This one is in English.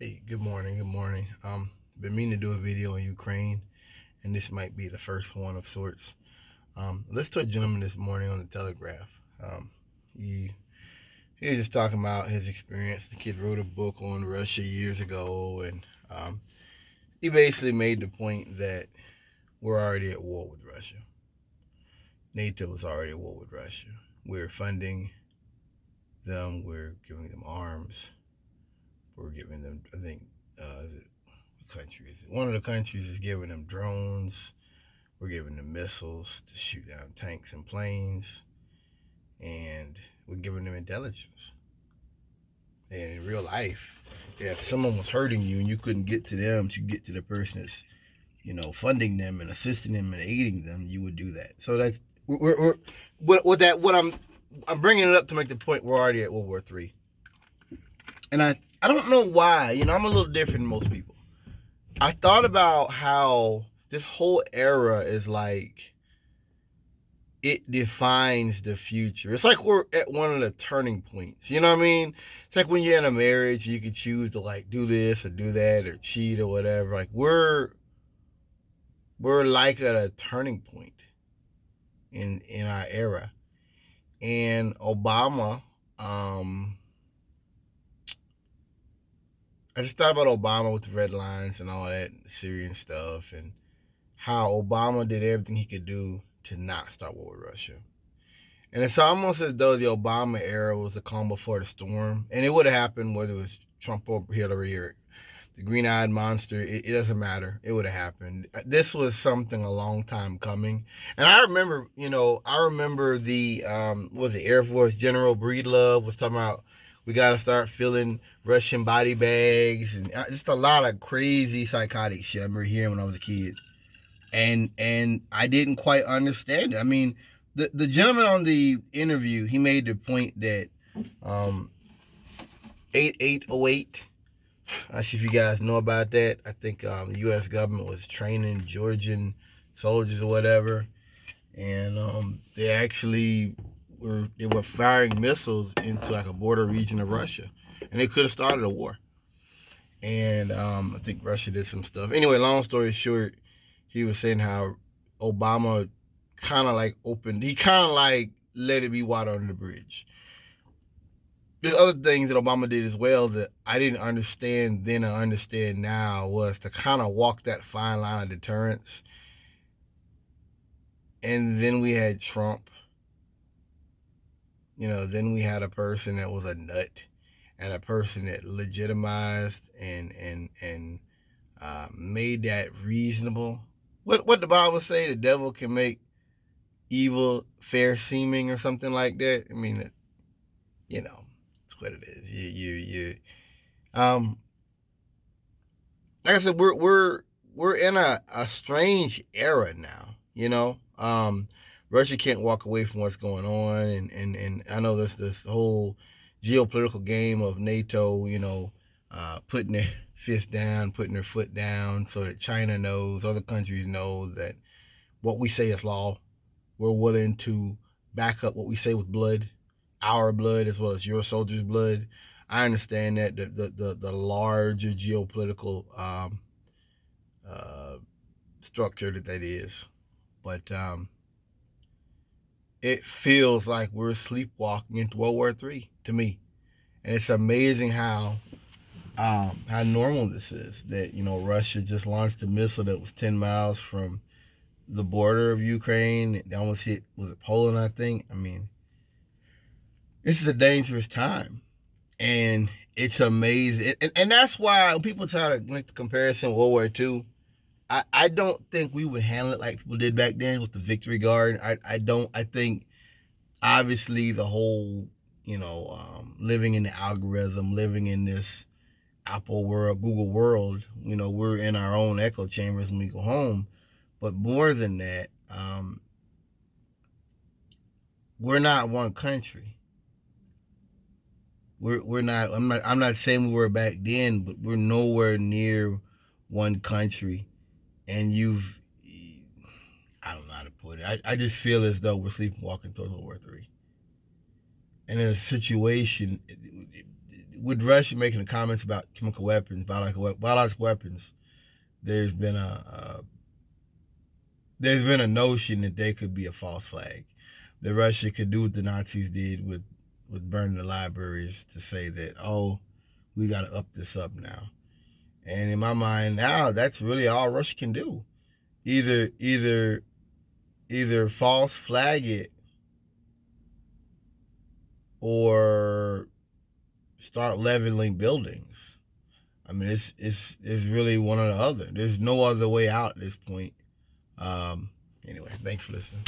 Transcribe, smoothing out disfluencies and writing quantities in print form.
Hey, good morning. Good morning. Been meaning to do a video on Ukraine, and this might be the first one of sorts. Let's to a gentleman this morning on the Telegraph. He he was just talking about his experience. The kid wrote a book on Russia years ago, and he basically made the point that we're already at war with Russia. NATO is already at war with Russia. We're funding them. We're giving them arms. We're giving them, I think, countries. One of the countries is giving them drones. We're giving them missiles to shoot down tanks and planes, and we're giving them intelligence. And in real life, if someone was hurting you and you couldn't get to them to get to the person that's funding them and assisting them and aiding them, you would do that. So that's we're what I'm bringing it up to make the point we're already at World War III, and I don't know why. I'm a little different than most people. I thought about how this whole era is like it defines the future. It's like we're at one of the turning points. You know what I mean? It's like when you're in a marriage, you can choose to like do this or do that or cheat or whatever. Like we're like at a turning point in our era. And Obama, I just thought about Obama with the red lines and all that Syrian stuff, and how Obama did everything he could do to not start war with Russia. And it's almost as though the Obama era was a calm before the storm. And it would have happened whether it was Trump or Hillary or the green eyed monster. It doesn't matter. It would have happened. This was something a long time coming. And I remember, the, was the Air Force General Breedlove was talking about we got to start filling Russian body bags and just a lot of crazy psychotic shit I remember hearing when I was a kid. And I didn't quite understand it. I mean, the gentleman on the interview, he made the point that 8808, I see if you guys know about that. I think the U.S. government was training Georgian soldiers or whatever, and they actually were firing missiles into like a border region of Russia, and they could have started a war. And I think Russia did some stuff. Anyway, long story short, he was saying how Obama kind of like opened, he kind of like let it be water under the bridge. There's other things that Obama did as well that I didn't understand then or understand now, was to kind of walk that fine line of deterrence. And then we had Trump. Then we had a person that was a nut and a person that legitimized and made that reasonable. What the Bible say? The devil can make evil fair seeming or something like that. I mean, it's what it is. Um, like I said, we're in a strange era now. Russia can't walk away from what's going on, and I know this whole geopolitical game of NATO, putting their fist down, putting their foot down, so that China knows, other countries know that what we say is law. We're willing to back up what we say with blood, our blood as well as your soldiers' blood. I understand that the larger geopolitical uh, structure that is, but it feels like we're sleepwalking into World War III to me, and it's amazing how normal this is. That Russia just launched a missile that was 10 miles from the border of Ukraine. It almost hit, was it Poland? I think. I mean, this is a dangerous time, and it's amazing. And that's why when people try to make the comparison with World War II, I don't think we would handle it like people did back then with the Victory Guard. I don't. I think obviously the whole living in the algorithm, living in this Apple world, Google world, we're in our own echo chambers when we go home. But more than that, we're not one country. We're not. I'm not saying we were back then, but we're nowhere near one country. And I don't know how to put it. I just feel as though we're sleepwalking towards World War III. And in a situation, with Russia making the comments about chemical weapons, biological weapons, there's been a notion that they could be a false flag. That Russia could do what the Nazis did with burning the libraries to say that, oh, we got to up this up now. And in my mind now, that's really all Russia can do. Either false flag it or start leveling buildings. I mean, it's really one or the other. There's no other way out at this point. Anyway, thanks for listening.